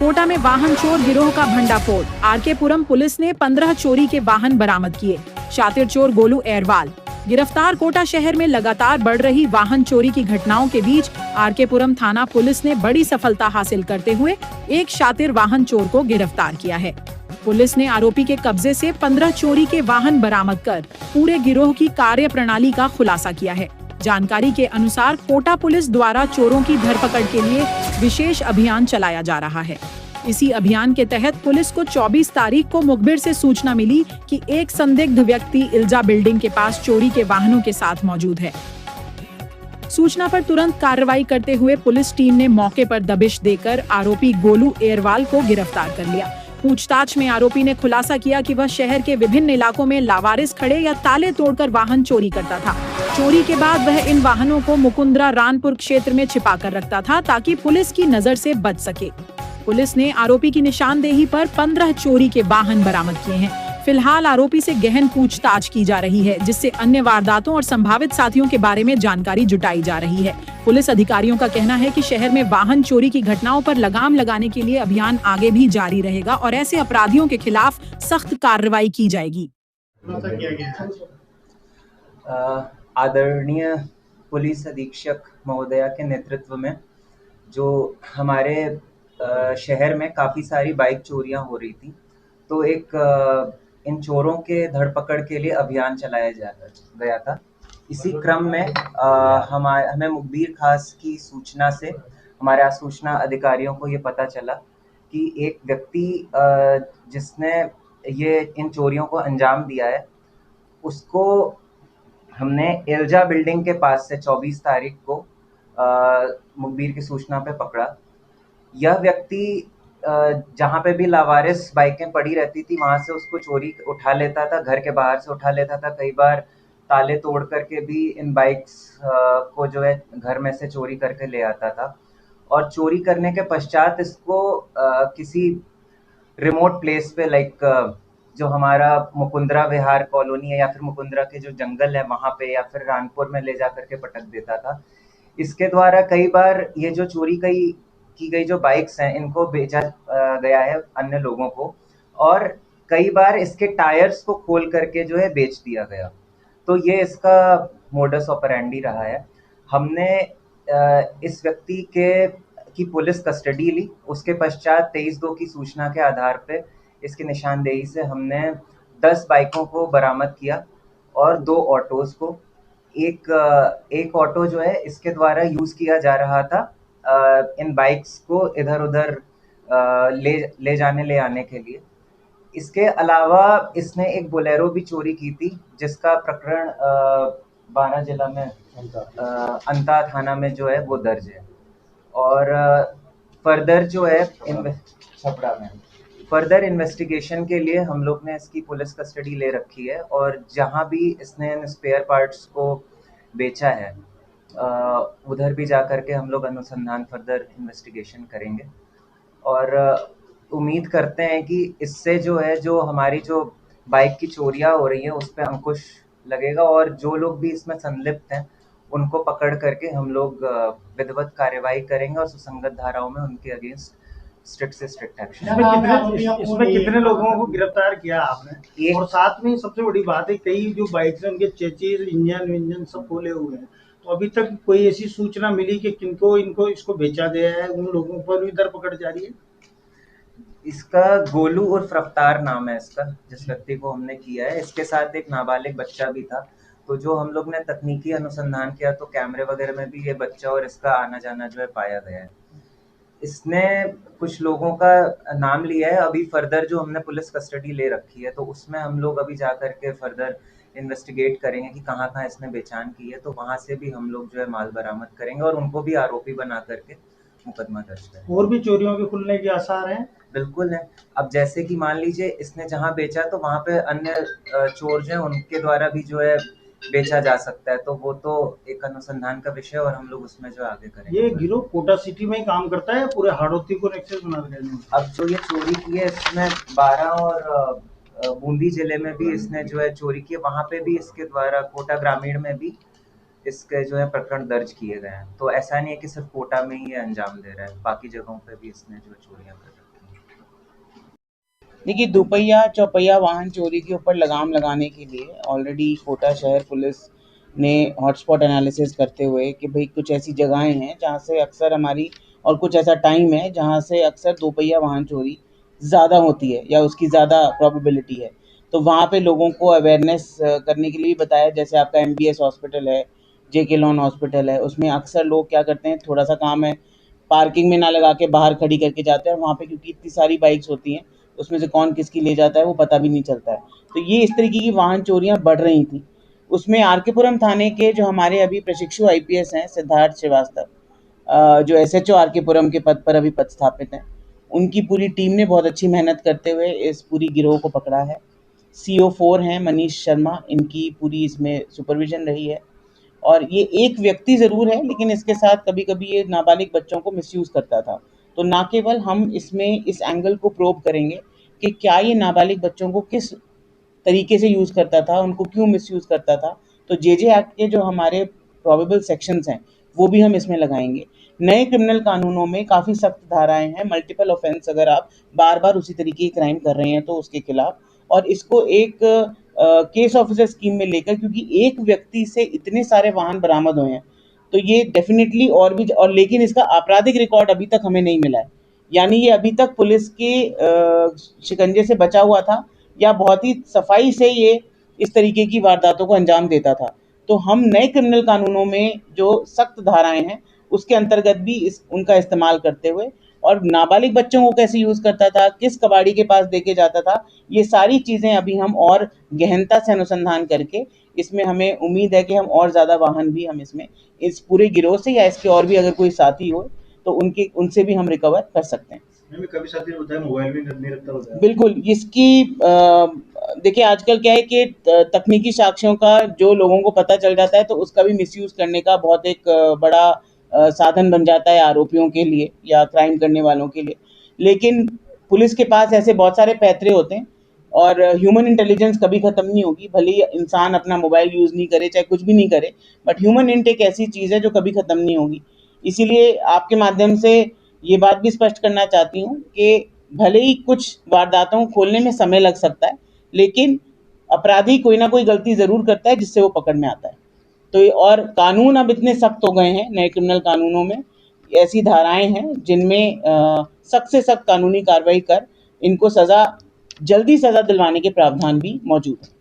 कोटा में वाहन चोर गिरोह का भंडाफोड़। आरकेपुरम पुलिस ने 15 चोरी के वाहन बरामद किए। शातिर चोर गोलू एरवाल गिरफ्तार। कोटा शहर में लगातार बढ़ रही वाहन चोरी की घटनाओं के बीच आरकेपुरम थाना पुलिस ने बड़ी सफलता हासिल करते हुए एक शातिर वाहन चोर को गिरफ्तार किया है। पुलिस ने आरोपी के कब्जे से 15 चोरी के वाहन बरामद कर पूरे गिरोह की कार्य प्रणाली का खुलासा किया है। जानकारी के अनुसार कोटा पुलिस द्वारा चोरों की धरपकड़ के लिए विशेष अभियान चलाया जा रहा है। इसी अभियान के तहत पुलिस को 24 तारीख को मुखबिर से सूचना मिली कि एक संदिग्ध व्यक्ति इल्जा बिल्डिंग के पास चोरी के वाहनों के साथ मौजूद है। सूचना पर तुरंत कार्रवाई करते हुए पुलिस टीम ने मौके पर दबिश देकर आरोपी गोलू एरवाल को गिरफ्तार कर लिया। पूछताछ में आरोपी ने खुलासा किया कि वह शहर के विभिन्न इलाकों में लावारिस खड़े या ताले तोड़कर वाहन चोरी करता था। चोरी के बाद वह इन वाहनों को मुकुंदरा रानपुर क्षेत्र में छिपा कर रखता था ताकि पुलिस की नजर से बच सके। पुलिस ने आरोपी की निशानदेही पर 15 चोरी के वाहन बरामद किए हैं। फिलहाल आरोपी से गहन पूछताछ की जा रही है, जिससे अन्य वारदातों और संभावित साथियों के बारे में जानकारी जुटाई जा रही है। पुलिस अधिकारियों का कहना है कि शहर में वाहन चोरी की घटनाओं पर लगाम लगाने के लिए अभियान आगे भी जारी रहेगा और ऐसे अपराधियों के खिलाफ सख्त कार्रवाई की जाएगी। आदरणीय पुलिस अधीक्षक महोदया के नेतृत्व में जो हमारे शहर में काफ़ी सारी बाइक चोरियां हो रही थी, तो एक इन चोरों के धरपकड़ के लिए अभियान चलाया गया था। इसी क्रम में हमें मुखबिर खास की सूचना से हमारे सूचना अधिकारियों को ये पता चला कि एक व्यक्ति जिसने ये इन चोरियों को अंजाम दिया है, उसको हमने इल्जा बिल्डिंग के पास से 24 तारीख को मुखबिर की सूचना पे पकड़ा। यह व्यक्ति जहाँ पे भी लावारिस बाइकें पड़ी रहती थी वहाँ से उसको चोरी उठा लेता था, घर के बाहर से उठा लेता था। कई बार ताले तोड़ करके भी इन बाइक्स को जो है घर में से चोरी करके ले आता था और चोरी करने के पश्चात इसको किसी रिमोट प्लेस पे जो हमारा मुकुंदरा विहार कॉलोनी है या फिर मुकुंदरा के जो जंगल है वहाँ पे या फिर रानपुर में ले जा करके पटक देता था। इसके द्वारा कई बार ये जो चोरी की गई जो बाइक्स हैं इनको बेचा गया है अन्य लोगों को, और कई बार इसके टायर्स को खोल करके जो है बेच दिया गया। तो ये इसका मोडस ऑपरेंडी रहा है। हमने इस व्यक्ति की पुलिस कस्टडी ली। उसके पश्चात 23/2 की सूचना के आधार पे इसकी निशानदेही से हमने 10 बाइकों को बरामद किया और 2 ऑटोज़ को। एक ऑटो जो है इसके द्वारा यूज़ किया जा रहा था इन बाइक्स को इधर उधर ले आने के लिए। इसके अलावा इसने एक बोलेरो भी चोरी की थी, जिसका प्रकरण बारा जिला में अंता थाना में जो है वो दर्ज है। और फर्दर जो है छपरा में फर्दर इन्वेस्टिगेशन के लिए हम लोग ने इसकी पुलिस कस्टडी ले रखी है और जहाँ भी इसने इन स्पेयर पार्ट्स को बेचा है उधर भी जा करके हम लोग अनुसंधान फर्दर इन्वेस्टिगेशन करेंगे और उम्मीद करते हैं कि इससे जो हमारी जो बाइक की चोरियां हो रही है उस पर अंकुश लगेगा और जो लोग भी इसमें संलिप्त हैं उनको पकड़ करके हम लोग विधिवत कार्यवाही करेंगे और सुसंगत धाराओं में उनके अगेंस्ट स्ट्रिक्ट से स्ट्रिक्ट एक्शन। इसमें कितने लोगों को गिरफ्तार किया आपने? और साथ में सबसे बड़ी बात है, कई जो बाइक्स हैं उनके चेचिस इंजन सब खोले हुए हैं, तो अभी तक कोई ऐसी सूचना मिली कि किनको इसको बेचा गया है? उन लोगों पर भी दरपकड़ जारी है। इसका गोलू उर्फ रफ्तार नाम है इसका, जिस व्यक्ति को हमने किया है। इसके साथ एक नाबालिग बच्चा भी था। तो जो हम लोग ने तकनीकी अनुसंधान किया तो कैमरे वगैरह में भी ये बच्चा और इसका आना जाना जो है पाया गया है। इसने कुछ लोगों का नाम लिया है। अभी फर्दर जो हमने पुलिस कस्टडी ले रखी है तो उसमें हम लोग अभी जा करके फर्दर इन्वेस्टिगेट करेंगे कि कहाँ कहाँ इसने बेचान की है, तो वहाँ से भी हम लोग जो है माल बरामद करेंगे और उनको भी आरोपी बना करके मुकदमा दर्ज करेंगे। और भी चोरियों के खुलने के आसार हैं? बिल्कुल है। अब जैसे कि मान लीजिए इसने जहाँ बेचा तो वहाँ पे अन्य चोर जो हैं उनके द्वारा भी जो है बेचा जा सकता है, तो वो तो एक अनुसंधान का विषय और हम लोग उसमें जो आगे करेंगे। ये गिरोह कोटा सिटी में ही काम करता है, पूरे हाड़ौती को नेक्सस बना रहे हैं। अब जो ये चोरी की है इसमें बारा और बूंदी जिले में भी इसने जो है चोरी की है, वहाँ पे भी इसके द्वारा कोटा ग्रामीण में भी इसके जो है प्रकरण दर्ज किए गए हैं। तो ऐसा नहीं है कि सिर्फ कोटा में ही ये अंजाम दे रहा है, बाकी जगहों पे भी इसने जो चोरियां कर रही है। देखिए, दोपहिया चौपहिया वाहन चोरी के ऊपर लगाम लगाने के लिए ऑलरेडी कोटा शहर पुलिस ने हॉटस्पॉट एनालिसिस करते हुए कि भाई कुछ ऐसी जगहें हैं जहाँ से अक्सर हमारी, और कुछ ऐसा टाइम है जहाँ से अक्सर दोपहिया वाहन चोरी ज़्यादा होती है या उसकी ज़्यादा प्रोबेबिलिटी है। तो वहाँ पे लोगों को अवेयरनेस करने के लिए भी बताया। जैसे आपका एमबीएस हॉस्पिटल है, जेके लॉन हॉस्पिटल है, उसमें अक्सर लोग क्या करते हैं, थोड़ा सा काम है, पार्किंग में ना लगा के बाहर खड़ी करके जाते हैं, और वहाँ पे क्योंकि इतनी सारी बाइक्स होती हैं, उसमें से कौन किसकी ले जाता है वो पता भी नहीं चलता है। तो ये इस तरीके की वाहन चोरियां बढ़ रही थी। उसमें आरकेपुरम थाने के जो हमारे अभी प्रशिक्षु आईपीएस हैं, सिद्धार्थ श्रीवास्तव, जो एसएचओ आरकेपुरम के पद पर अभी पदस्थापित हैं, उनकी पूरी टीम ने बहुत अच्छी मेहनत करते हुए इस पूरी गिरोह को पकड़ा है। CO4 हैं मनीष शर्मा, इनकी पूरी इसमें सुपरविजन रही है। और ये एक व्यक्ति ज़रूर है, लेकिन इसके साथ कभी-कभी ये नाबालिग बच्चों को मिसयूज़ करता था। तो ना केवल हम इसमें इस एंगल को प्रोब करेंगे कि क्या ये नाबालिग बच्चों को किस तरीके से यूज़ करता था, उनको क्यों मिसयूज़ करता था। तो जेजे एक्ट के जो हमारे प्रोबेबल सेक्शंस हैं, वो भी हम इसमें लगाएँगे। नए क्रिमिनल कानूनों में काफ़ी सख्त धाराएँ हैं, मल्टीपल ऑफेंस अगर आप बार-बार उसी तरीके के क्राइम कर रहे हैं तो उसके खिलाफ, और इसको एक केस ऑफिसर स्कीम में लेकर, क्योंकि एक व्यक्ति से इतने सारे वाहन बरामद हुए हैं, तो ये डेफिनेटली और भी, और लेकिन इसका आपराधिक रिकॉर्ड अभी तक हमें नहीं मिला है। यानी ये अभी तक पुलिस के शिकंजे से बचा हुआ था, या बहुत ही सफाई से ये इस तरीके की वारदातों को अंजाम देता था। तो हम नए क्रिमिनल कानूनों में जो सख्त धाराएं हैं उसके अंतर्गत भी उनका इस्तेमाल करते हुए, और नाबालिग बच्चों को कैसे यूज़ करता था, किस कबाड़ी के पास देके जाता था, ये सारी चीज़ें अभी हम और गहनता से अनुसंधान करके, इसमें हमें उम्मीद है कि हम और ज़्यादा वाहन भी हम इसमें इस पूरे गिरोह से, या इसके और भी अगर कोई साथी हो तो उनसे भी हम रिकवर कर सकते हैं। कभी साथी ने बताया मोबाइल भी नहीं रखता बताया। बिल्कुल, इसकी देखिए आजकल क्या है कि तकनीकी साक्ष्यों का जो लोगों को पता चल जाता है तो उसका भी मिसयूज़ करने का बहुत एक बड़ा साधन बन जाता है आरोपियों के लिए या क्राइम करने वालों के लिए। लेकिन पुलिस के पास ऐसे बहुत सारे पैतरे होते हैं, और ह्यूमन इंटेलिजेंस कभी ख़त्म नहीं होगी, भले ही इंसान अपना मोबाइल यूज़ नहीं करे, चाहे कुछ भी नहीं करे, बट ह्यूमन इंट एक ऐसी चीज़ है जो कभी ख़त्म नहीं होगी। इसीलिए आपके माध्यम से ये बात भी स्पष्ट करना चाहती हूँ कि भले ही कुछ वारदातों को खोलने में समय लग सकता है, लेकिन अपराधी कोई ना कोई गलती ज़रूर करता है जिससे वो पकड़ में आता है। तो ये, और कानून अब इतने सख्त हो गए हैं, नए क्रिमिनल कानूनों में ऐसी धाराएं हैं जिनमें सख्त से सख्त कानूनी कार्रवाई कर इनको जल्दी सज़ा दिलवाने के प्रावधान भी मौजूद हैं।